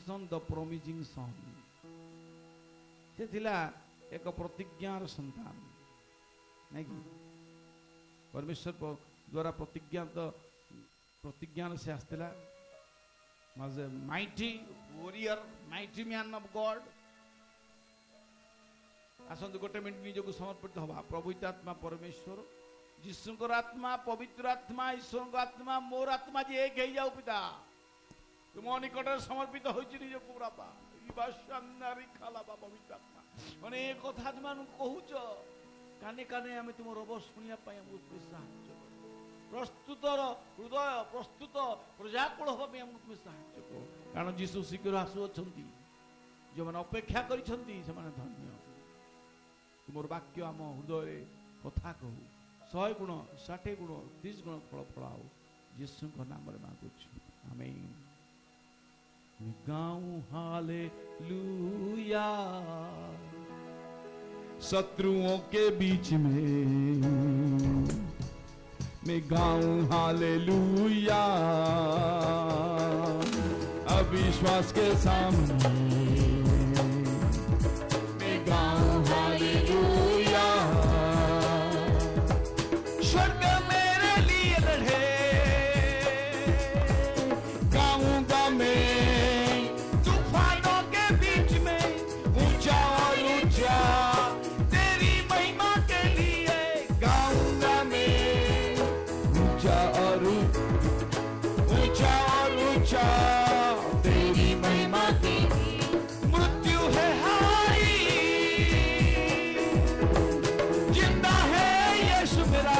सामसन the प्रोमिजिंग सन से थिला एक प्रतिज्ञार संतान नहीं कि परमेश्वर द्वारा प्रतिज्ञान से आसला was a mighty warrior, mighty man of God. आसंत गोटे मिनट निजक समर्पित हवा प्रभु आत्मा परमेश्वर जीशुकर आत्मा पवित्र आत्मा ईश्वर आत्मा मोर आत्मा जी एक हो जाओ पिता तुम निकट समर्पित होइछि निजको बाबा इबाशान्नारी खालाबा पवित्र आत्मा अनेक कथा तुम कहूच काने काने आमे तुम रब सुनिया पाए हमको साहाय्य प्रस्तुत हृदय प्रस्तुत प्रजाकुल हवा पे हमको तुम साहाय्य करो कारण जीशु शीघ्र आसुअछंती जो माने अपेक्षा करिसंती से माने धन्य तुमर वाक्य आम हृदय कथा कहू 100 गुण 60 गुण 30 गुण फल फलाओ यीशु के नाम रे मांगुछु आमीन गाऊं हालेलुया शत्रुओं के बीच में मैं गाऊं हालेलुया अविश्वास के सामने मैं गाऊं हालेलुया स्वर्ग मेरे लिए लड़े गाऊंगा मैं तूफानों के बीच में ऊंचा और ऊंचा तेरी महिमा के लिए गाऊंगा मैं ऊंचा और ऊंचा तेरी महिमा की मृत्यु है हारी जिंदा है यीशु मेरा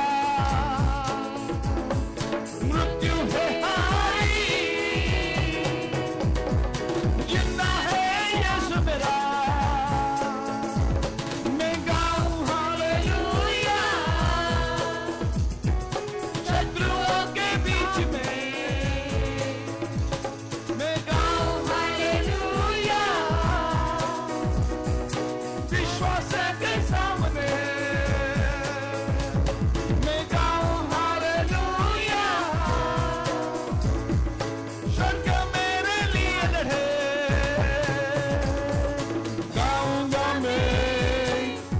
मृत्यु है हारी जिंदा है यीशु मेरा मैं गाऊं हालेलुया शत्रुओं के बीच में मैं गाऊं हालेलुया विश्वास के सामने मैं गाऊं हालेलुया स्वर्ग मेरे लिए लड़े गाऊंगा मैं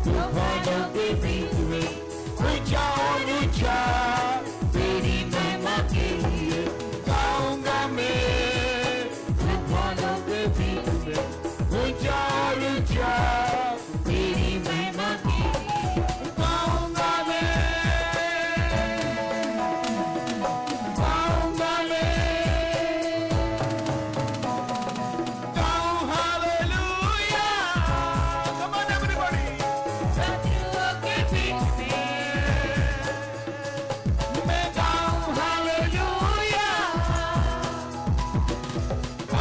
तूफानों के बीच में ऊंचा और ऊंचा तेरी महिमा के लिए गाऊंगा मैं तूफानों के बीच में ऊंचा और ऊंचा तेरी महिमा के लिए गाऊंगा मैं गाऊं हालेलुया come on everybody शत्रुओं के बीच में मैं गाऊं हालेलुया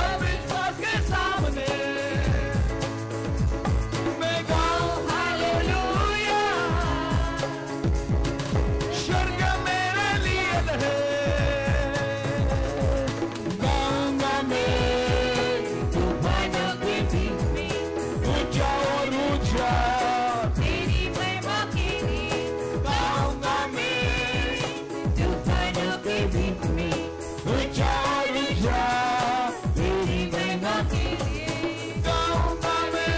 अविश्वास के सामने मैं गाऊं हालेलुया स्वर्ग मेरे लिए लड़े गाऊंगा मैं तूफानों के बीच में ऊंचा और ऊंचा तेरी महिमा के लिए गाऊंगा मैं तूफानों के बीच में ऊंचा और ऊंचा तेरी महिमा के लिए गाऊंगा मैं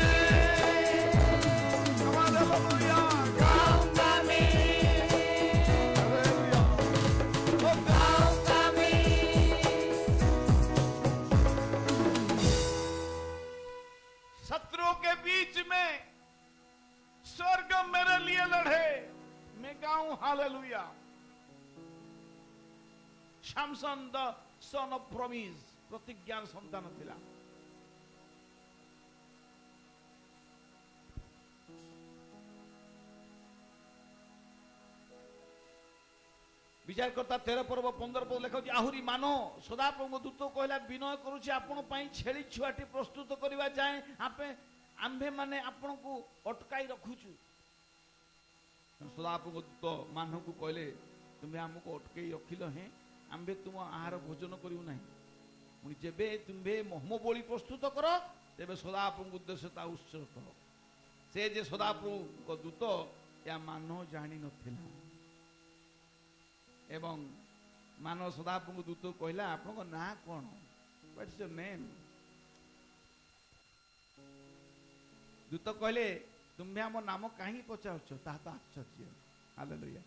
हालेलुया गाऊंगा मैं हालेलुया ओ गाऊंगा मैं शत्रुओं के बीच में स्वर्ग मेरे लिए लड़े मैं गाऊं hallelujah Samson the son of promise प्रतिज्ञान संतान थिला विचारकर्ता 13 पर्व 15 पद लेखा आहुरी मानो सदाप्रभु दूत कहला विनय करुछि आपण पई छेली छुआटी प्रस्तुत करबा जाए आंभे माने आपण को अटकाई रखुछु सदाप्रभु दूत मानव को कहले तुम्हें हमको अटकाई रखिल हे आंभे तुम आहार भोजन करिउ नाही मुनि जेबे तुम्हे मोहम बोली प्रस्तुत कर तेबे सदाप्रभु उद्देश्य ता उत्सर्ग कर से जे सदाप्रभु को दूत या मानव जानी नथिला एवं मानव सदाप्रभु दूत कहला आपण ना कौन व्हाट इज योर नेम दूत कहले तुम्हें आम नाम कहीं पचारुछ ताहा तो आश्चर्य हालेलुया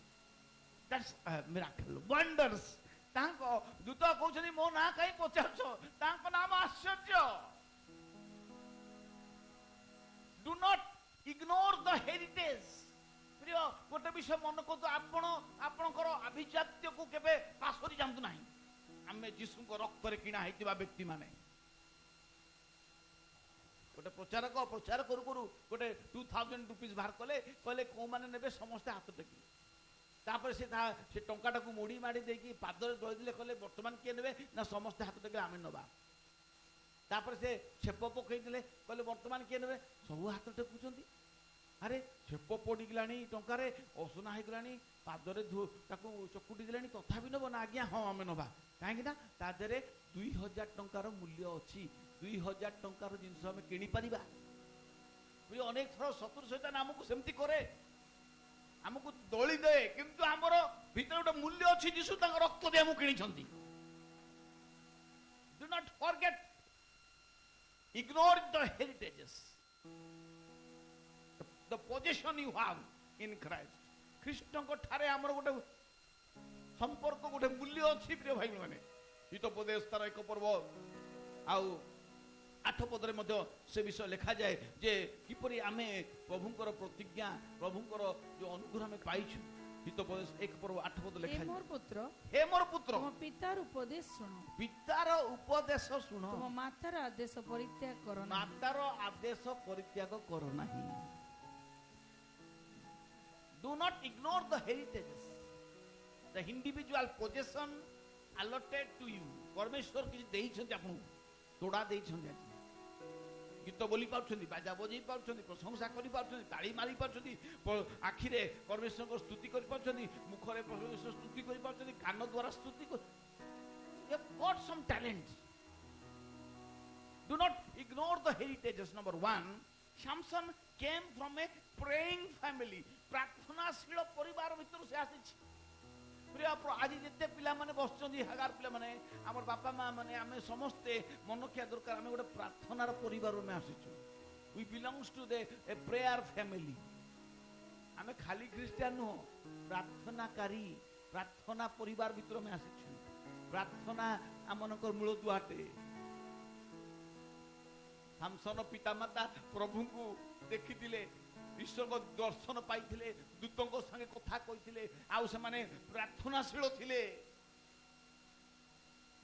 दैट्स मिराकल वंडर्स तांको दूत कहउछनी मो ना कहीं पचारुछ तांको नाम आश्चर्य do not ignore the heritage प्रिय गोटे विषय मन को तो आपणकर अभिजात्य को केबे पासरी जानतु नाही आमे जीसु को रक्त रे किना हेतिबा व्यक्ति माने गोटे प्रचारक प्रचार करू करू गोटे 2000 रुपीस बाहर कले कहले को माने नेबे समस्त हाथ टेकी तापर से टंकाटा को मोड़ी माड़ी देकी पादर दई दिले कहले वर्तमान के नेबे ना समस्त हाथ टेकी आमे नबा तापर से छेप पकई दिले कहले वर्तमान के नेबे सब हाथ टेकुचंती अरे छेप पड़ी गलानी टंकारे असुना हो गलानी पादरे ताकू चकुटी दिलानी तथापि नब ना आज्ञा हाँ आम नवा कहीं ता देहरे 2000 टंकार मूल्य अच्छी 2000 टंकार जिनस आम किनी परिबा अनेक थर शत्रु सहित आमको सेमती करे आमको दली दे किंतु आमर भीतर गोटे मूल्य अच्छी जीशु रक्त दे आमको किनी do not forget ignore the heritages the possession you have in Christ ख्रीष्ट को ठारे हमर गोटे संपर्क गोटे मूल्य अछि प्रिय भाई माने हितोपदेश तार एक पर्व आउ 8 पदरे मध्य से विषय लिखा जाए जे किपरि आमे प्रभुंकर प्रतिज्ञा प्रभुंकर जो अनुग्रह हमें पाइछु हितोपदेश एक पर्व 8 पद लिखा है हे मोर पुत्र तुम पितार उपदेश सुनो पितार उपदेश सुनो तुम मातार आदेश परित्याग करो नहीं मातार आदेश परित्याग करो नहीं Do not ignore the heritages, the individual possession allotted to you. परमेश्वर किसी देई छथि आपन तोड़ा देई छथि आज गीत बोली पाउछथि बाजा बजै पाउछथि प्रशंसा करि पाउछथि ताली मारी पाउछथि आखिरे परमेश्वर को स्तुति करि पाउछथि मुखरे परमेश्वर स्तुति करि पाउछथि कान द्वारा स्तुति कर you have got some talent. Do not ignore the heritages. Number 1, Samson came from a praying family. प्रार्थनाशील परिवार भीतर से आसी प्रिय आज जिते पिला माने बसचंदी हगार पिला माने हमर बापा मां माने हमें समस्ते मन क्या दरकार हमें गोटे प्रार्थनार परिवार में आसीछु we belongs to the a prayer family हमें खाली क्रिश्चियन नो प्रार्थनाकारी प्रार्थना परिवार भीतर में आसीछु प्रार्थना हमनकर मूल दुआटे सामसन पितामाता प्रभु को देखिथिले ईश्वर को दर्शन पाइथिले दूतों संगे कथा कहिथिले आउ से माने प्रार्थनाशील थिले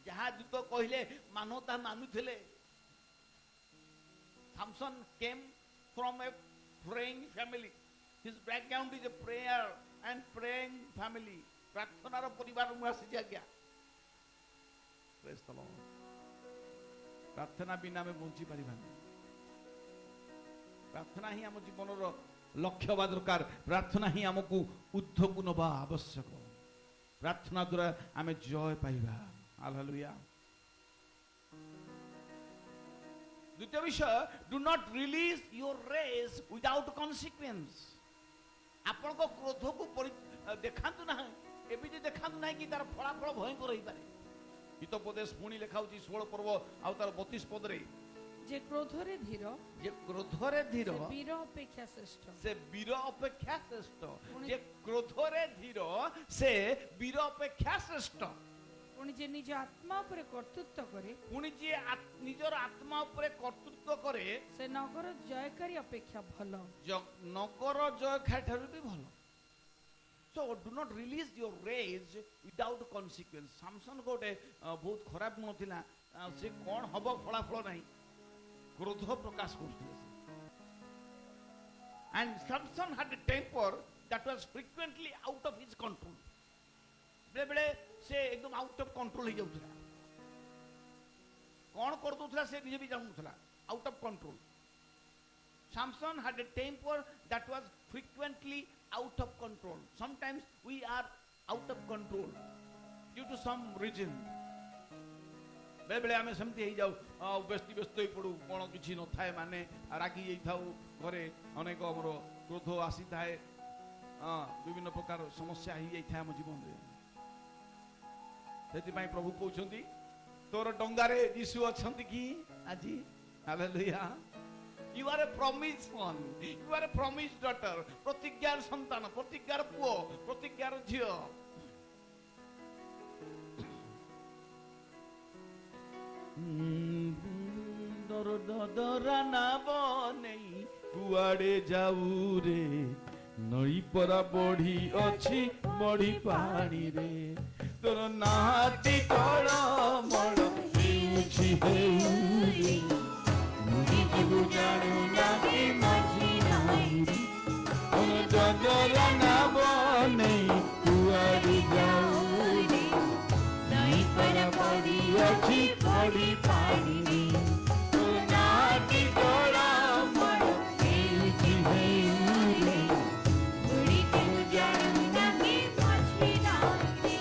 जहाँ दूत कहले मानवता मानुथिले Samson came from a praying family. His background is a prayer and praying family. प्रार्थनार परिवार में आसी गया Praise the Lord. प्रार्थना बिना में बंची परिबानी प्रार्थना ही आम जीवन लक्ष्य हवा दरकार प्रार्थना ही आमको ऊर्ध्व को नवा आवश्यक प्रार्थना द्वारा आम जय पाइबा हालेलुया द्वितीय विषय do not release your race without consequence आपण को क्रोध को देखांतु ना एबिटी देखांतु ना कि तार फलाफल भयंकर होई पारे हितोपदेश पुणी लेखाउची 16 पर्व आ तार 32 पद रे जे क्रोधरे धीर वीर अपेक्षा श्रेष्ठ से वीर अपेक्षा श्रेष्ठ जे क्रोधरे धीर से वीर अपेक्षा श्रेष्ठ पुणी जे निज आत्मा ऊपर कर्तृत्व करे पुणी जे निजर आत्मा ऊपर कर्तृत्व करे से नगर जयकारी अपेक्षा भलो नगर जयकारी ठारू भी भलो So do not release your rage without consequence. Samson गोटे बहुत खराब गुण थिला से कोन हबो फलाफल नाही क्रोध प्रकाश करथिले and Samson had a temper that was frequently out of his control. बेले बेले से एकदम आउट ऑफ कंट्रोल हो जाउथला कोन कर दोथला से निजे भी जानउथला out of control Samson had a temper that was frequently out of control. Sometimes we are out of control due to some reason. बेले बेले आमे समति हे जाऊ व्यस्त ही पड़ू कोन किछि न थाए माने रागी जाई थाउ घरे अनेक हमर क्रोध आसी थाए विभिन्न प्रकार समस्या ही जाई थाए हम जीवन रे सेति पई प्रभु कहउछंती तोर डंगारे यीशु अछंती की आजी hallelujah You are a promised son. You are a promised daughter. ପ୍ରତିଜ୍ଞାର ସନ୍ତାନ, ପ୍ରତିଜ୍ଞାର ପୁଅ, ପ୍ରତିଜ୍ଞାର ଝିଅ। କୁଆଡେ ଯାଉ ରେ ନଈ ପରା ବଢି ଅଛି ବଢି ପାଣିରେ ତୋର ନାହାତି ତଳ ମଳ ହେଉଛି ହେଉରେ ବୁଝିଯିବୁ ଜାଣୁ ନାହିଁ ମଝି ନାହିଁ ତୋର ଜଜରା ନାବ ନେଇ କୁଆଡେ ଯାଉ ରେ ନଈ ପରା ବଢି ଅଛି ବଢି ପାଣିରେ ତୋର ନାହାତି ତଳ ମଳ ହେଉଛି ହେଉରେ ବୁଝିଯିବୁ ଜାଣୁ ନାହିଁ ମଝି ନାହିଁ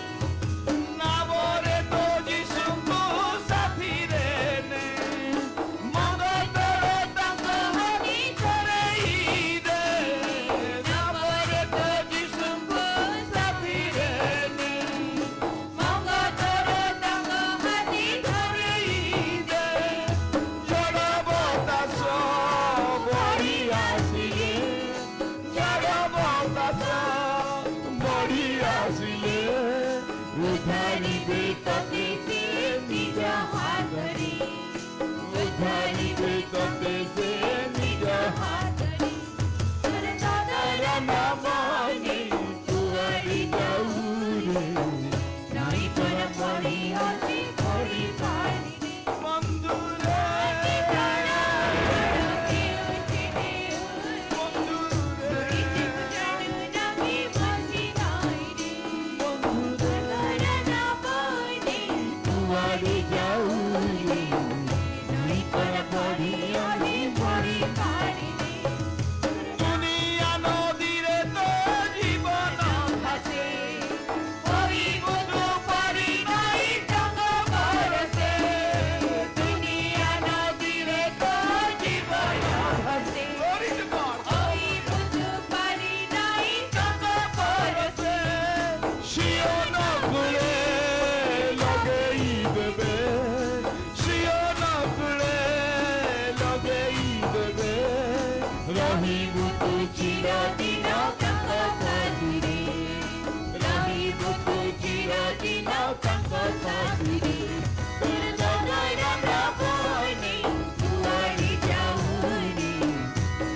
ନାବରେ ତୋ ଯୀଶୁଙ୍କୁ ସାଥିରେ ନେ ମଙ୍ଗ ତୋର ତାଙ୍କ ହାନି କରେଇ ଦେ ନାବରେ ତୋ ଯୀଶୁଙ୍କୁ ସାଥିରେ ନେ ମଙ୍ଗ ତୋର ତାଙ୍କ ହାନି କରେଇ ଦେ ଝଡ଼ ବତାସ ବଢି ଆସିଲେ ଝଡ଼ ବତାସ ବଢି ଆସିଲେ ଉଦ୍ଧାରିବେ ତତେ ସେ ନିଜ ହାତରେ ଉଦ୍ଧାରିବେ ତତେ ସେ ନିଜ ହାତରେ ତୋର ଦାଦାର ନାମ ନେଇ କୁଆଡେ ଯାଉ ରେ ନଈ ପର ପଡ଼ି ଅଛି ପଡ଼ି ପାଣିରେ ବନ୍ଧୁରେ କୁଆଡେ ଯାଉ ରେ ନଈ ପର ପଡ଼ି ଅଛି ପଡ଼ି ପାଣିରେ ଦୁନିଆ ନଦୀରେ ତୋ ଜୀବନ ଭାସେ କହିବୁ ତୁ ପାରି ନାହିଁ ଟଙ୍ଗ ବରଷେ ଦୁନିଆ ନଦୀରେ ତୋ ଜୀବନ ଭାସେ କହିବୁ ତୁ ପାରି ନାହିଁ ଟଙ୍ଗ ବରଷେ ସିଓନ କୂଳେ ଲଗେଇ ଦେବେ ସିଓନ କୂଳେ ଲଗେଇ ଦେବେ ରହିବୁ ତୁ ଚିରଦିନ ତାଙ୍କ ସାଥିରେ ରହିବୁ ତୁ ଚିରଦିନ ତାଙ୍କ ସାଥିରେ ତୋର ଜଗର ନାମ ନେଇ କୁଆଡେ ଯାଉ ରେ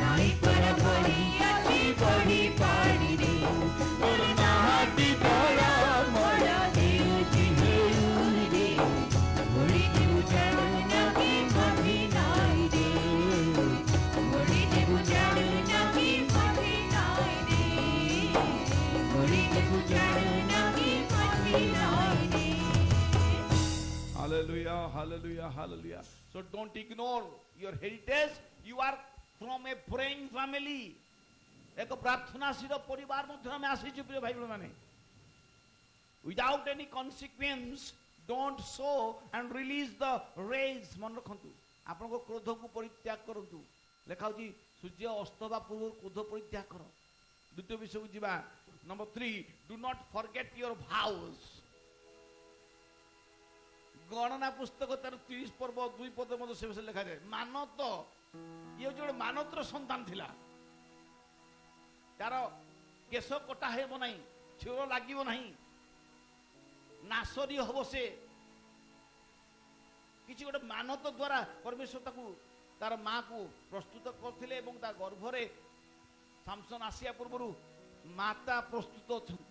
ନଈ ପର ବଢି ଅଛି ବଢି ପାଣିରେ ତୋର ନାହାତି ତଳ ମଳ ହେଉଛି ହେଉରେ ବୁଡ଼ିଯିବୁ ଜାଣୁ ନାହିଁ ମଝି ନାହିଁ ରେ ବୁଡ଼ିଯିବୁ ଜାଣୁ ନାହିଁ ମଝି ନାହିଁ ରେ ବୁଡ଼ିଯିବୁ ଜାଣୁ ନାହିଁ ମଝି ନାହିଁ ରେ Hallelujah, hallelujah, hallelujah. So don't ignore your heritage. You are from a praying family. ଏକ ପ୍ରାର୍ଥନାଶୀଳ ପରିବାର ମଧ୍ୟ ଆମେ ଆସିଛୁ ପ୍ରିୟ ଭାଇ ଭଉଣୀମାନେ without any consequence don't sow and release the rays ମନେ ରଖନ୍ତୁ ଆପଣଙ୍କ କ୍ରୋଧକୁ ପରିତ୍ୟାଗ କରନ୍ତୁ ଲେଖା ହେଉଛି ସୂର୍ଯ୍ୟ ଅସ୍ତ ହେବା ପୂର୍ବରୁ କ୍ରୋଧ ପରିତ୍ୟାଗ କର ଦ୍ୱିତୀୟ ବିଷୟକୁ ଯିବା number 3 do not forget your vows ଗଣନା ପୁସ୍ତକ ତାର 30 ପର୍ବ 2 ପଦ ମଧ୍ୟ ସେ ବିଷୟରେ ଲେଖାଯାଏ ମାନତ ଇଏ ହେଉଛି ଗୋଟେ ମାନତର ସନ୍ତାନ ଥିଲା ତାର କେଶ କଟା ହେବ ନାହିଁ ଛିର ଲାଗିବ ନାହିଁ ନାଶରୀ ହବ ସେ କିଛି ଗୋଟେ ମାନତ ଦ୍ୱାରା ପରମେଶ୍ୱର ତାକୁ ତାର ମାକୁ ପ୍ରସ୍ତୁତ କରିଥିଲେ ଏବଂ ତା ଗର୍ଭରେ ସାମସନ ଆସିବା ପୂର୍ବରୁ ମାତା ପ୍ରସ୍ତୁତ ଅଛନ୍ତି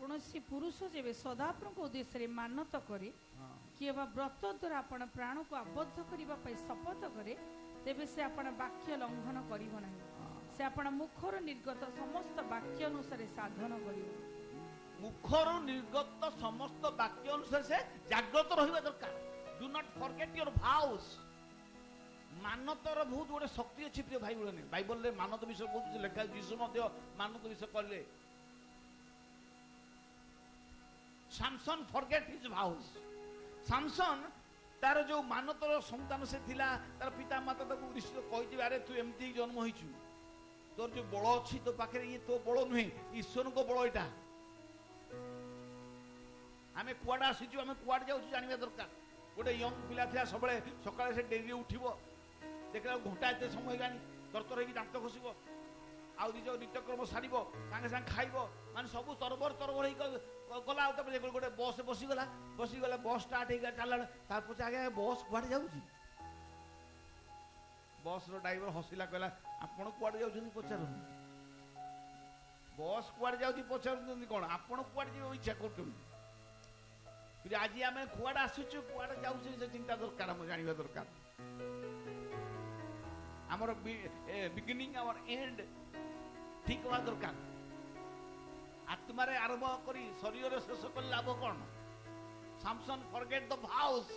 କୌଣସି ପୁରୁଷ ଯେବେ ସଦାପ୍ରଭୁଙ୍କ ଉଦ୍ଦେଶ୍ୟରେ ମାନତ କରେ କିମ୍ବା ବ୍ରତ ଦ୍ୱାରା ଆପଣ ପ୍ରାଣକୁ ଆବଦ୍ଧ କରିବା ପାଇଁ ଶପଥ କରେ ତେବେ ସେ ଆପଣ ବାକ୍ୟ ଲଙ୍ଘନ କରିବ ନାହିଁ ସେ ଆପଣ ମୁଖରୁ ନିର୍ଗତ ସମସ୍ତ ବାକ୍ୟ ଅନୁସାରେ ସାଧନ କରିବ ମୁଖରୁ ନିର୍ଗତ ସମସ୍ତ ବାକ୍ୟ ଅନୁସାରେ ସେ ଜାଗ୍ରତ ରହିବା ଦରକାର ଡୁ ନଟ୍ ଫରଗେଟ୍ ୟୋର ଭାଉସ୍ ମାନତର ବହୁତ ଗୋଟେ ଶକ୍ତି ଅଛି ପ୍ରିୟ ଭାଇ ଭଉଣୀ ବାଇବଲରେ ମାନତ ବିଷୟ ବହୁତ କିଛି ଲେଖା ଯୀଶୁ ମଧ୍ୟ ମାନତ ବିଷୟ କହିଲେ ସାମସନ ଫରଗେଟ୍ ହିଜ ଭାଉସ୍ ସାମସନ ତାର ଯୋଉ ମାନତର ସନ୍ତାନ ସେ ଥିଲା ତାର ପିତା ମାତା ତାକୁ ନିଶ୍ଚିତ କହିଥିବେ ଆରେ ତୁ ଏମିତି ଜନ୍ମ ହେଇଛୁ ତୋର ଯୋଉ ବଳ ଅଛି ତୋ ପାଖରେ ଇଏ ତୋ ବଳ ନୁହେଁ ଈଶ୍ୱରଙ୍କ ବଳ ଏଇଟା ଆମେ କୁଆଡେ ଆସିଛୁ ଆମେ କୁଆଡେ ଯାଉଛୁ ଜାଣିବା ଦରକାର गोटे यंग पिला थिला सबले सकाळे से डेरी उठिबो देखला घंटा एते समय गानी तरतर होई दांत घसिबो आउ निज नित्यक्रम सारिबो संगे संग खाइबो माने सब तरबर तरबर होई गला आउ तबे गोटे बस बसी गला बस स्टार्ट हेगा चलला तार पछे आगे बस कुआडे जाउची बस रो ड्राइवर हसिला कहला आपण कुआडे जाउछन पचारु बस कुआडे जाउची पचारु कोन आपण कुआडे जे इच्छा करतुन फिर आज आम कुआडे आसुचु कुआडे जाउछु से चिंता दरकार हम जानिबा दरकार हमर बिगिनिंग आवर एंड ठीक हुआ दरकार आत्मा रे आरंभ करी शरीर रे शेष कर लाभ कोन Samson forget the vows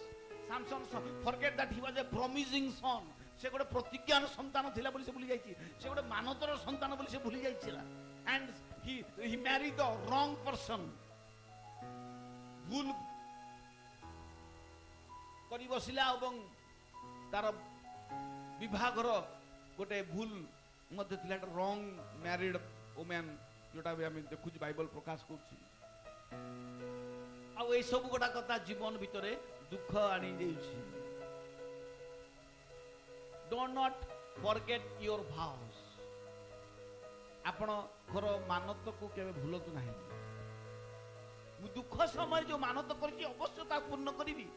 Samson forget that he was a promising son से गोटे प्रतिज्ञान संतान थिला बोली से भूली जाईची से गोटे मानतर संतान बोली से भूली जाईछिला and he married the wrong person भूल करी बसिला एवं तार विभागर गोटे भूल मध्य थिला रॉन्ग मैरिड वुमेन जोटा भी आम देखु बाइबल प्रकाश करछि आ ए सब गोटा कथा जीवन भितरे दुख आनी देछि डू नॉट फॉरगेट योर भाउस आपण घर मानत को केबे भूलतु नाही मु दुख समय जो मानत करछि अवश्य ता पूर्ण करिवि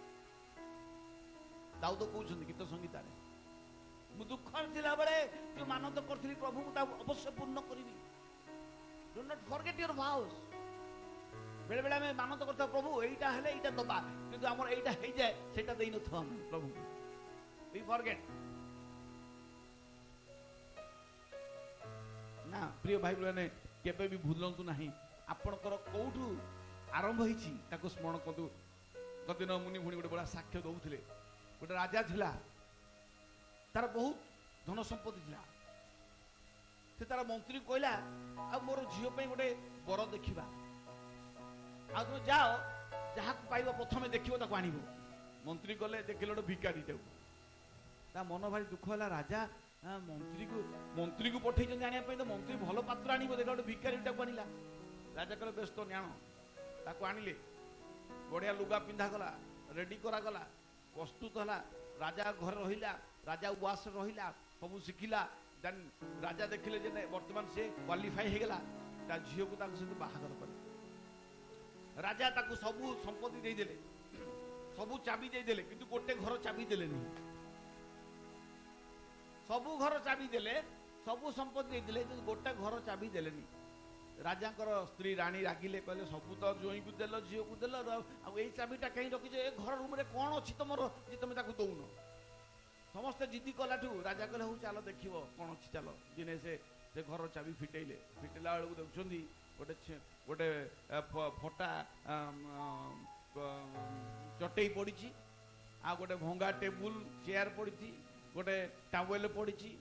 दाऊद कहउछन गीत संगीता रे मु दुख थिला बेले जो मानत करथिली प्रभु ता अवश्य पूर्ण करिवि डू नॉट फॉरगेट योर भाउस बेले बेले में मानत करता प्रभु एटा हेले एटा दबा किंतु हमर एटा हे जाय सेटा देइ न थम प्रभु वी फॉरगेट ना प्रिय भाई बहन केबे भी भूलंतु नाही आपणकर कोठू आरंभ होईछि ताको स्मरण करदु गदिन मुनि भुणी गोटे बड़ा साक्ष्य दउथिले गोटे राजा थिला तार बहुत धन संपत्ति थिला से तार मंत्री कहला आ मोर झियो पे गोटे बर देखिबा आ तुम जाओ जहा पाइबा प्रथमे देखिबो ताको आनिबो मंत्री गले देखिले गोटे भिखारी देउ ता मन भारी दुख होला राजा मंत्री को पठे जानिया पे तो मंत्री भल पात्र आनिबो देखा गोटे भिखारी ताको आनिला राजा कहले व्यस्त न्याण ताको आनिले बढ़िया लुगा पिंधा गला रेडी करा गला प्रस्तुत हला राजा घर रहिला राजा उवास रहिला सब शिखिला देन राजा देखिले जे वर्तमान से क्वालिफाई हे गेला ता झियो को ताको से बाहागर करे राजा ताको सब संपत्ति दे देले सब चाबी दे देले किंतु गोटे घर चाबी देले नहीं सब घर चाबी देले सब संपत्ति दे देले गोटे घर चाबी देले नहीं राजा स्त्री रानी रागिले कहले सब तो जोई को देलो झियो को देलो आ ए चाबीटा कहीं रखी जे घर रूम रे कोन अछि तमरो जे तुम ताको दउनो समस्त जिद्दी कलाठू राजा कहले हूँ चलो देखिबो कोन अछि चलो दिने से घर चाबी फिटेला बेलू देखुंदी गोटे गोटे फटा चटई पड़ी आ गोटे भंगा टेबुल चेयर पड़ी गोटे टावेल पड़ी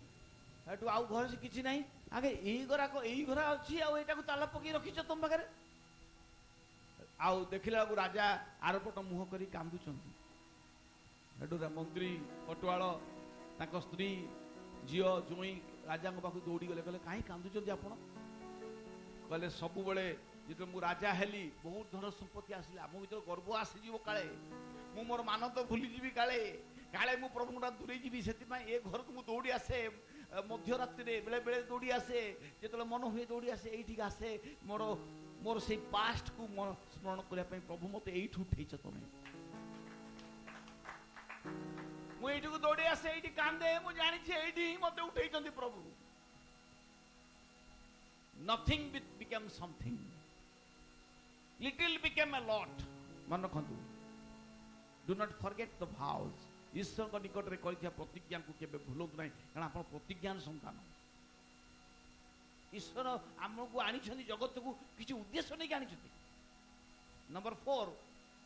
हेटू आउ घर से किसी नहीं आगे यही घर अच्छी आईटा को ताला पकई रखीच तुम पाखे आउ देखला राजा आरपट मुह कर कांदुंट मंत्री पटुआल स्त्री झील जुई राजा पाख दौड़ी गले कहले कहीं कांदुंट आप कहले सब बेले जो मु राजा हेली बहुत धन संपत्ति आसला मो भर गर्व आसीज काले मु मोर मान तो भूली जी काले काले मु प्रभु दूरे जी से ए घर को दौड़ी आसे मध्यरात्रि बेले बेले दौड़ी आसे जो मन हुए दौड़ी आसे ये आसे मोर मोर से पास्ट को स्मरण करने प्रभु मत ये उठे तुम मुझे को दौड़ी आसे ये कांदे मुझे जानी ये मत उठे प्रभु nothing became something little became a lot मन रखु do not forget the vows ईश्वर को निकट रे करिया प्रतिज्ञा को केबे भूलतु नहीं कारण आपण प्रतिज्ञान संतान ईश्वर हमको आनी जगत को किसी उद्देश्य नहीं आनी number 4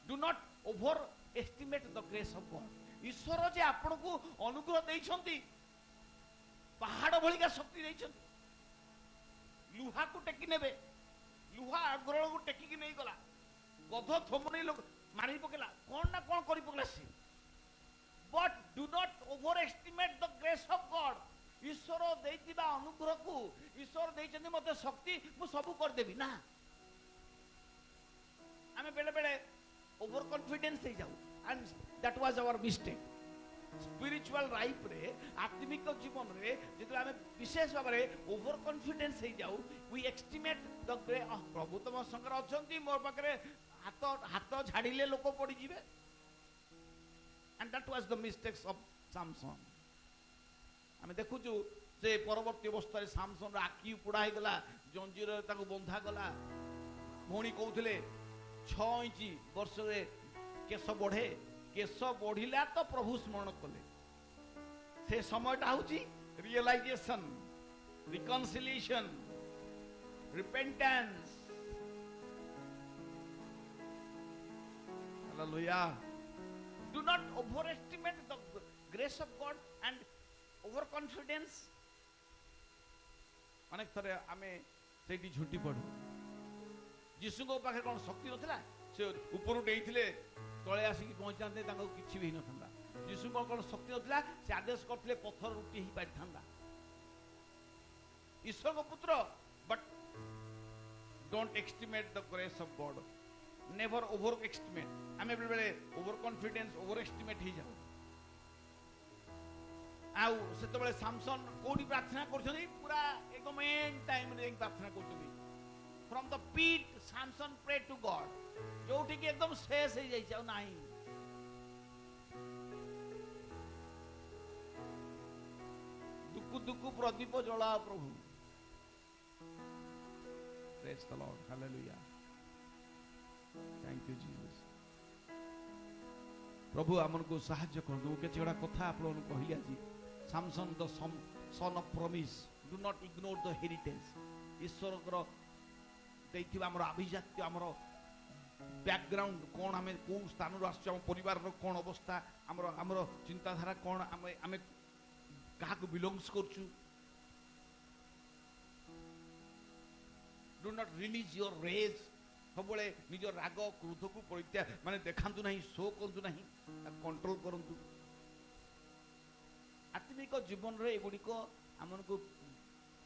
do not overestimate the grace of God ईश्वर जे आपण को अनुग्रह देइछंती पहाड़ भलिका शक्ति देइछंती लुहा को टेकी नेबे लुहा अग्रळ को टेकी की नहीं गला गध थमने लोग मारी पकेला कोन ना कोन करी पकेला से but do not overestimate the grace of God ईश्वर देइतिबा अनुग्रह को ईश्वर देइछंती मते शक्ति मु सब कर देबी ना हमें बेले बेले ओवर कॉन्फिडेंस हे जाऊ and that was our mistake. Spiritual life रे आत्मिक जीवन रे जेतले आमे विशेष भाव रे ओवर कॉन्फिडेंस हे जाऊ we estimate the ग्रे प्रभु तम संकर अछंती मोर पाखरे हाथ हाथ झाड़िले लोक पड़ी जिवे, and that was the mistakes of Samson. आमे देखुछु से परवर्ती अवस्था रे सामसन रा आखी पुड़ा हे गला, जंजीर ताको बंधा गला, भौणी कहउथले 6 इंच वर्ष रे केस बढ़े, केस बढ़िला तो प्रभु स्मरण कले। से समयटा होची realisation, reconciliation, repentance. Hallelujah. Do not overestimate the grace of God and overconfidence. अनेक थरे आमे सेठी झुटी पड़ू। यीशु को पाखे कौन शक्ति नथिला, से ऊपर डेइथिले तळे आसिकी पहुंचाते तांको किछि भी नथंदा। यीशु को कौन शक्ति नथिला, से आदेश करथिले पत्थर रुटी ही पाइथांदा। ईश्वर को पुत्र, but don't estimate the grace of God. Never over estimate. आमे बेले ओवर कॉन्फिडेंस, ओवर एस्टिमेट ही जाऊ। आउ सेतबेले सामसन कोडी प्रार्थना करछनी, पूरा एकदम एंड टाइम रे प्रार्थना करछनी। फ्रॉम द पीट सामसन प्रे टू गॉड, जोठी के एकदम शेष हो जाई जाऊ नाही। दुकु दुकु प्रदीप जला प्रभु। Praise the Lord, hallelujah, thank you Jesus. प्रभु आमन को सहाय्य कर दो। केचे गोटा कथा आपन कहली आज, Samson the son of promise, do not ignore the heritage. ईश्वर को देथिबा हमर अभिजात्य, हमर बैकग्राउंड कोन, हमें को स्थान रो आछो, हम परिवार रो कोन अवस्था, हमर हमर चिंताधारा कोन, हमें कहा को बिलोंग्स करछु। Do not release your rage. सबले निज राग क्रोध को परित्याग माने देखांतु नहीं, शो करंतु नहीं, कंट्रोल करंतु। आत्मिक जीवन रे एगुडी को हमन को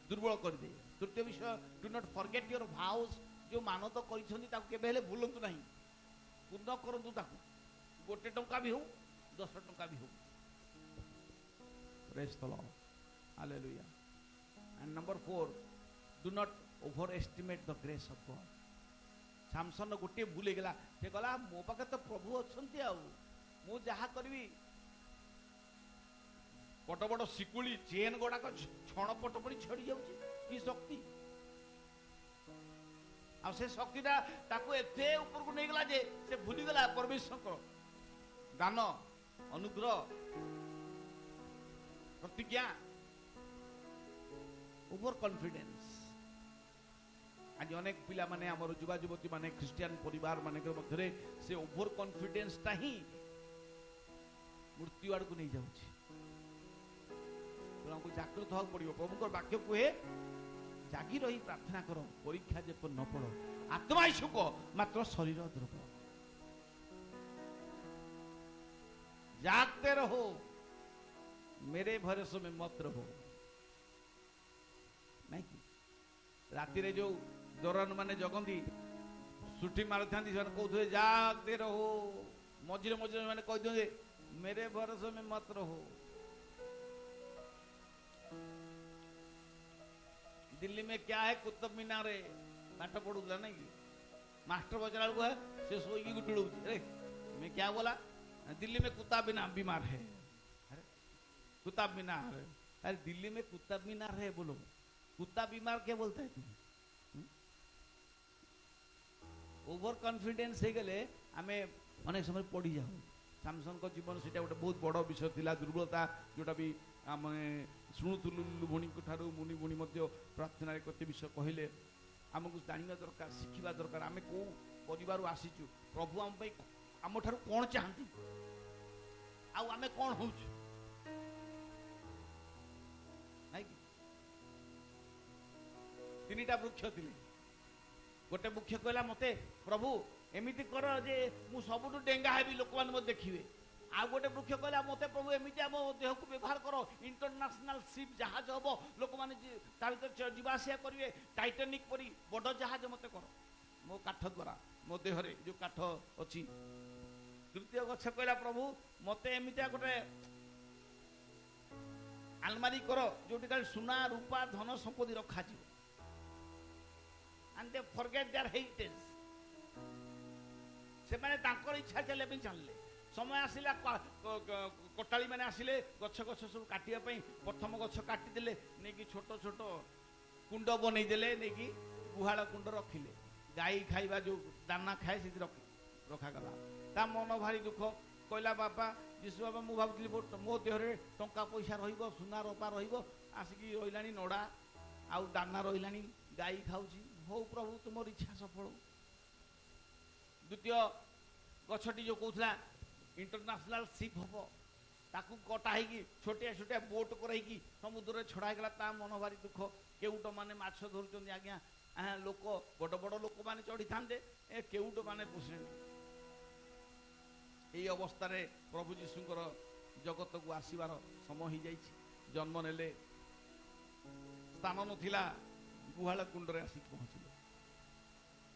दुर्बल कर दे। तृतीय विषय, डू नॉट फॉरगेट योर भाउज। जो मानत करिसंती ताको केबे हेले भूलंतु नहीं, पूर्ण करंतु ताको। गोटे टंका भी हो, 10 टंका भी हो। Praise the Lord, hallelujah. And number 4, do not overestimate the grace of God. सामसन गोटे भूल गला, से कहला मो पाखे तो प्रभु अछंती, आ मु जहा करबी बड़ बड़ शिकुली चेन गुड़ाक क्षण पट पड़ी छड़ी जाऊँगी। कि शक्ति आ से शक्तिटा ताको एते ऊपर को नहीं गला जे से भूली गला परमेश्वर को दान, अनुग्रह, प्रतिज्ञा, ओवर कॉन्फिडेंस। आज अनेक पिला माने हमर युवा युवती माने क्रिश्चियन परिवार माने के मध्य से ओवर कॉन्फिडेंस ता ही मृत्यु आड़ को नहीं जाउछि। हमको जागृत होगा पड़ो। प्रभु को वाक्य कहे, जागी रही प्रार्थना करो, परीक्षा जे न पड़ो। आत्मा इच्छुक मात्र शरीर दुर्बल। जागते रहो, मेरे भरोसे में मत रहो। नहीं कि राति रे जो दौरान माने जगंती सुठी मार था, कहते जागते रहो, मझे मझे मैंने कह दे मेरे भरोसे में मत रहो। दिल्ली में क्या है, कुतुब मीनार है, पाठ पढ़ूला नहीं कि मास्टर बचला को है से सोई गुटड़ू। अरे मैं क्या बोला, दिल्ली में कुत्ता बिना बीमार है। अरे कुत्ता मीनार, अरे दिल्ली में कुत्ता मीनार है, बोलो कुत्ता बीमार क्या बोलता है तुम? ओवर कॉन्फिडेंस हो गले आमे अनेक समय पड़ी जाऊ। सामसन को जीवन से गोटे बहुत बड़ विषय थिला, दुर्बलता जोटा भी आम शुणुलु भणी ठारू मुनि भणी प्रार्थना कते विषय कहले आमको जाना दरकार, शिखा दरकार। आम कौ परिवार आसीचु, प्रभु आम आम ठारू कौन चाहती, आमे कौन हो। तीनटा वृक्ष थिले, गोटे वृक्ष कहला मते प्रभु एमिति कर जे मु सबुठु डेंगा हेबी, लोक मान मते देखिबे। आ गोटे वृक्ष कहला मते प्रभु एमिति आम देह को व्यवहार करो, इंटरनेशनल शिप जहाज हम, लोक माने ता भीतर जीवासिया करिवे, टाइटानिक परी बड़ जहाज मते करो। मो काठ द्वारा, मो देहरे जो काठ अछि तृतीय गछ कहला प्रभु मते एमितिया गोटे आलमारी कर जोटी खाली सुना रूपा धन संपत्ति रखा and they forget their heritage से माने तांकर इच्छा चले भी चलले समय आसिला कटाली माने आसिले गछ गछ सब काटिया पई प्रथम गछ काटी देले नै कि छोट छोट कुंड बनै देले नै कि गुहाळ कुंड रखिले गाई खाइबा जो दाना खाए से रखा गला ता मन भारी दुख कहला बापा यीशु बाबा मु भाबुली मो देहरे टंका पैसा रहिबो सुना रूपा रहिबो आसिकी रहिलानी नडा आउ दाना रहिलानी गाई खाउची हो प्रभु तुमर इच्छा सफल द्वितीय गछटी जो कहला इंटरनेशनल शिप हबो ताकू कटा है छोटिया छोटिया बोट कर समुद्र छड़ा गला ता मन भारी दुख केउट माने माछ धरुचंदी आज्ञा लोक बड़ बड़ लोक माने चढ़ी थांदे ए केउट माने पुछे এই অবস্থায় প্রভু যীশুঙ্কর জগতকু আসিবার সময় হয়ে যাই জন্ম নেলে স্থান নথিলা গুহাଳ কুণ্ডরে আসি পৌঁছলে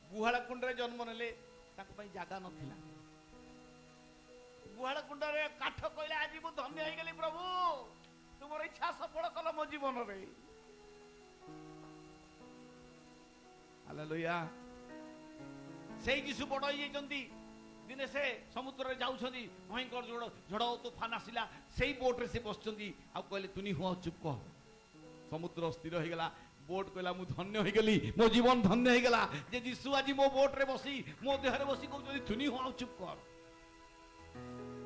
গুহাଳ কুণ্ডরে জন্ম নেলে তাଙ୍କ ପାଇଁ জায়গা নথিলা গুহাଳ কুণ্ডরে কাঠ কইলে আজি মু ধন্য হয়ে গেলি প্রভু তোমার ইচ্ছা সফল কল মো জীবনরে হালেলুয়া সেই যিশু বড় হয়ে যাইছন্তি दिने से समुद्र जाऊँगी भयंकर झड़ तूफान आसला से बोट्रे से बसुँच आ कहले तुनी हुआ चुप कह समुद्र स्थिर हो गला बोट कहला मु धन्य हो गली मो जीवन धन्य हो गला जे यीशु आज मो बोट्रे बसी मो देहरे बसी कहते तुनी हुआ चुप कर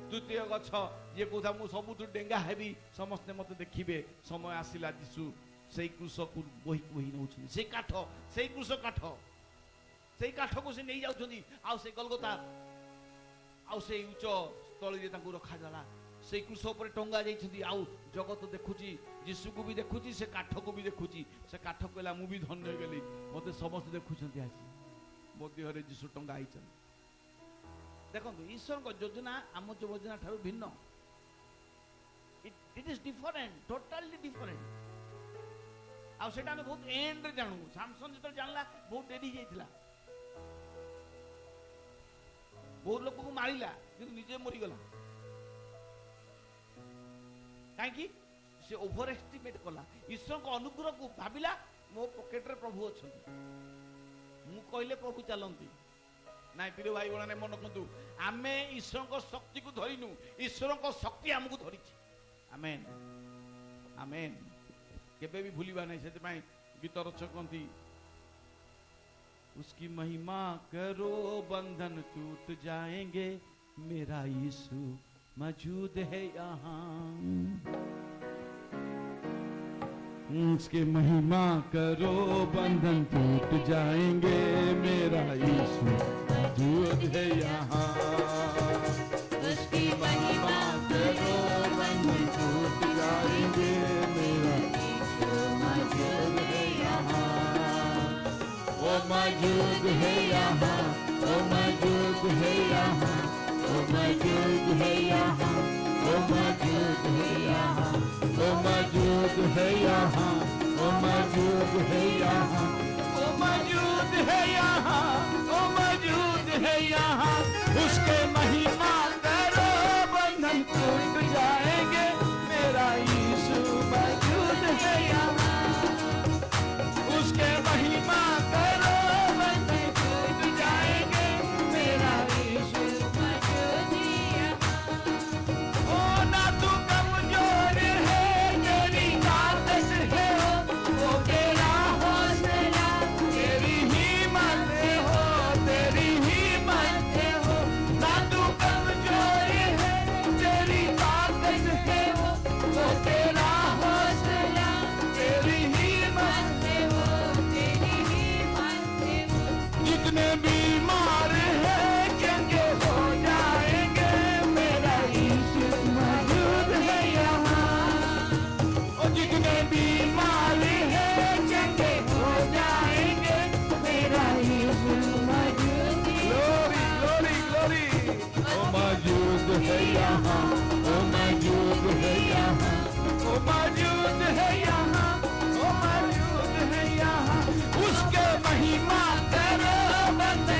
तृतीय गछ ये कहता मु सबुठ डेंगा हेबी समस्ते मत देखिए समय आसला यीशु से कृष को बोही बोही नौ से काठ से कृष काठ से काठ को से नहीं जाऊँ आ गलगता आउ से उच्च स्थली रखा गला से कृष पर टंगा जाइछथि आउ जगत देखुची यीशु को भी देखुची से काठ को भी देखुची से काठ कहला मु भी धन्य हो गली मते समस्त देखुछंती आसी मो देहरे यीशु टंगा आइछन देखंतु ईश्वर को योजना आम योजना ठारू भिन्न it is different totally different आ सेटा हम बहुत एंड जानू सैमसन जत जानला बहुत डेरी जाइथिला बहुत लोक को मारिला किंतु निजे मरीगला कहीं से ओवर एस्टिमेट कला ईश्वर को अनुग्रह को भाविला मो पॉकेट रे प्रभु अच्छा मु कहले प्रभु चलती ना प्रिय भाई बहन मन रखु आमे ईश्वर को शक्ति को धरिनु ईश्वर को शक्ति आमको धरी आमेन आमेन केबे भी भूलिबा नहीं से गीत रचक कहती उसकी महिमा करो बंधन टूट जाएंगे मेरा यीशु मौजूद है यहाँ उसकी महिमा करो बंधन टूट जाएंगे मेरा यीशु मौजूद है यहाँ उसकी महिमा करो बंधन टूट जाएंगे मेरा यीशु मौजूद है यहाँ वो मौजूद है यहाँ वो मौजूद है यहाँ वो मौजूद है यहाँ वो मौजूद है यहाँ वो मौजूद है यहाँ वो मौजूद है यहाँ वो मौजूद है यहाँ वो मौजूद है यहाँ उसके महिमा करो बंधन टूट जाएंगे मेरा यीशु मौजूद है यहाँ उसके महिमा करो बंधन टूट जाएंगे मेरा यीशु मौजूद है यहाँ ओ ना तू कमजोर है तेरी ताकत है वो तेरा हौसला तेरी हिम्मत हो तेरी हिम्मत हो ना तू कमजोर है तेरी ताकत है वो तेरा हौसला तेरी हिम्मत है वो तेरी हिम्मत है वो जितने बीमार है चंगे हो जाएंगे मेरा यीशु मौजूद है यहाँ और जितने बीमार है चंगे हो जाएंगे मेरा यीशु मौजूद है ग्लोरी ग्लोरी ग्लोरी वो मौजूद है यहाँ वो मौजूद है यहाँ वो मौजूद है यहाँ वो मौजूद है यहाँ उसके महिमा करो बंद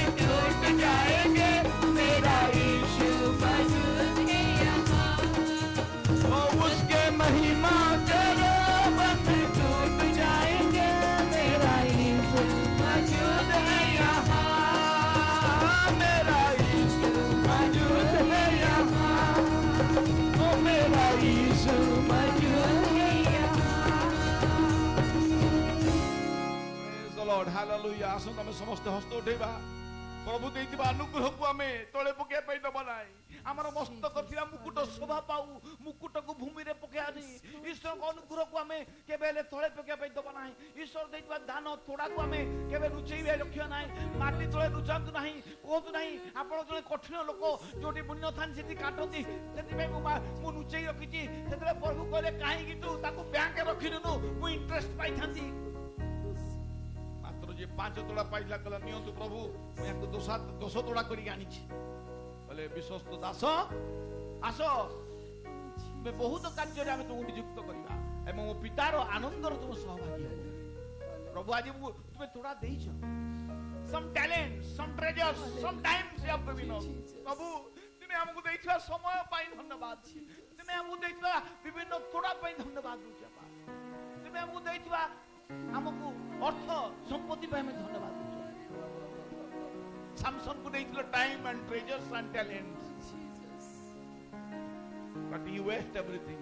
ଆସନ୍ତୁ ଆମେ ସମସ୍ତେ ହସ୍ତ ଉଠେଇବା। ପ୍ରଭୁ ଦେଇଥିବା ଅନୁଗ୍ରହକୁ ଆମେ ତଳେ ପକେଇବା ପାଇଁ ଦେବା ନାହିଁ। ଆମର ମସ୍ତକ ଥିଲା ମୁକୁଟ ଶୋଭା ପାଉ, ମୁକୁଟକୁ ଭୂମିରେ ପକେଇବାନି। ଈଶ୍ୱରଙ୍କ ଅନୁଗ୍ରହକୁ ଆମେ କେବେ ହେଲେ ତଳେ ପକେଇବା ପାଇଁ ଦେବା ନାହିଁ। ଈଶ୍ୱର ଦେଇଥିବା ଦାନ ଥୋଡ଼ାକୁ ଆମେ କେବେ ଲୁଚେଇବା ରଖିବା ନାହିଁ। ମାଟି ତଳେ ଲୁଚାନ୍ତୁ ନାହିଁ। କୁହନ୍ତୁ ନାହିଁ ଆପଣ ଜଣେ କଠିନ ଲୋକ, ଯୋଉଠି ବୁଣି ନଥାନ୍ତି ସେଠି କାଟନ୍ତି, ସେଥିପାଇଁ ମୁଁ ଲୁଚେଇ ରଖିଛି। ସେଥିରେ ପ୍ରଭୁ କହିଲେ କାହିଁକି ତୁ ତାକୁ ବ୍ୟାଙ୍କରେ ରଖିନୁ, ମୁଁ ଇଣ୍ଟରେଷ୍ଟ ପାଇଥାନ୍ତି। ମାତ୍ର ଯିଏ 5 ତୋଳା ପାଇଲା କହିଲା ନିଅନ୍ତୁ ପ୍ରଭୁ, ମୁଁ ୟାକୁ 10 ତୋଳା କରିକି ଆଣିଛି। କହିଲେ ବିଶ୍ୱସ୍ତ ଦାସ, ଆସ, ତୁମେ ବହୁତ କାର୍ଯ୍ୟରେ ଆମେ ତୁମକୁ ନିଯୁକ୍ତ କରିବା ଏବଂ ମୋ ପିତାର ଆନନ୍ଦର ତୁମ ସହଭାଗୀ ହେବ। ପ୍ରଭୁ ଆଜି ତୁମେ ତୋଡ଼ା ଦେଇଛ। some talent, some treasures, sometimes you have given us. ପ୍ରଭୁ ତୁମେ ଆମକୁ ଦେଇଥିବା ସମୟ ପାଇଁ ଧନ୍ୟବାଦ। ତୁମେ ଆମକୁ ଦେଇଥିବା ବିଭିନ୍ନ ତୋଡ଼ା ପାଇଁ ଧନ୍ୟବାଦ ଦଉଛ। ତୁମେ ଆମକୁ ଦେଇଥିବା ଆମକୁ ଅର୍ଥ ସମ୍ପତ୍ତି ପାଇଁ ଆମେ ଧନ୍ୟବାଦ ଦଉଛୁ। ସାମସନକୁ ଦେଇଥିଲ time and treasures and talents, but he waste everything.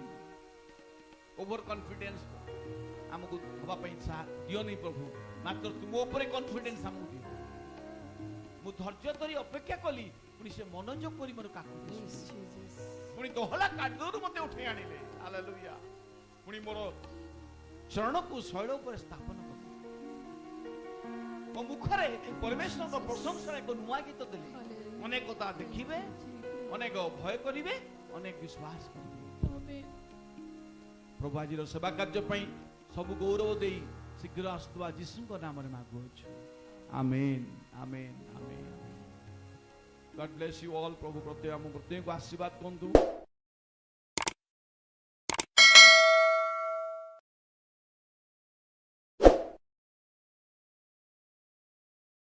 Overconfidence ଆମକୁ ହବା ପାଇଁ ଦିଅନି ପ୍ରଭୁ, ମାତ୍ର ତୁମ ଉପରେ କନଫିଡେନ୍ସ ଆମକୁ ଦିଅ। ମୁଁ ଧୈର୍ଯ୍ୟ ଧରି ଅପେକ୍ଷା କଲି, ପୁଣି ସେ ମନୋଯୋଗ କରି ମୋର କାକୁତି ପୁଣି ଦୋହଲା କାଦୁଅରୁ ମୋତେ ଉଠେଇ ଆଣିଲେ। ହାଲେଲୁୟା। ପୁଣି ମୋର ଚରଣକୁ ଶୈଳ ଉପରେ ସ୍ଥାପନ କଲେ। ମୋ ମୁଖରେ ପରମେଶ୍ୱରଙ୍କ ପ୍ରଶଂସାର ଏକ ନୂଆ ଗୀତ ଦେଲେ। ଅନେକ କଥା ଦେଖିବେ, ଅନେକ ଭୟ କରିବେ, ଅନେକ ବିଶ୍ୱାସ କରିବେ। ପ୍ରଭୁ ଆଜିର ସେବା କାର୍ଯ୍ୟ ପାଇଁ ସବୁ ଗୌରବ ଦେଇ ଶୀଘ୍ର ଆସୁଥିବା ଯୀଶୁଙ୍କ ନାମରେ ମାଗୁଅଛୁ। ଆମେନ୍, ଆମେନ୍, ଆମେନ୍। God bless you all. ପ୍ରଭୁ ପ୍ରତ୍ୟେକ ଆମ ପ୍ରତ୍ୟେକଙ୍କୁ ଆଶୀର୍ବାଦ କରନ୍ତୁ।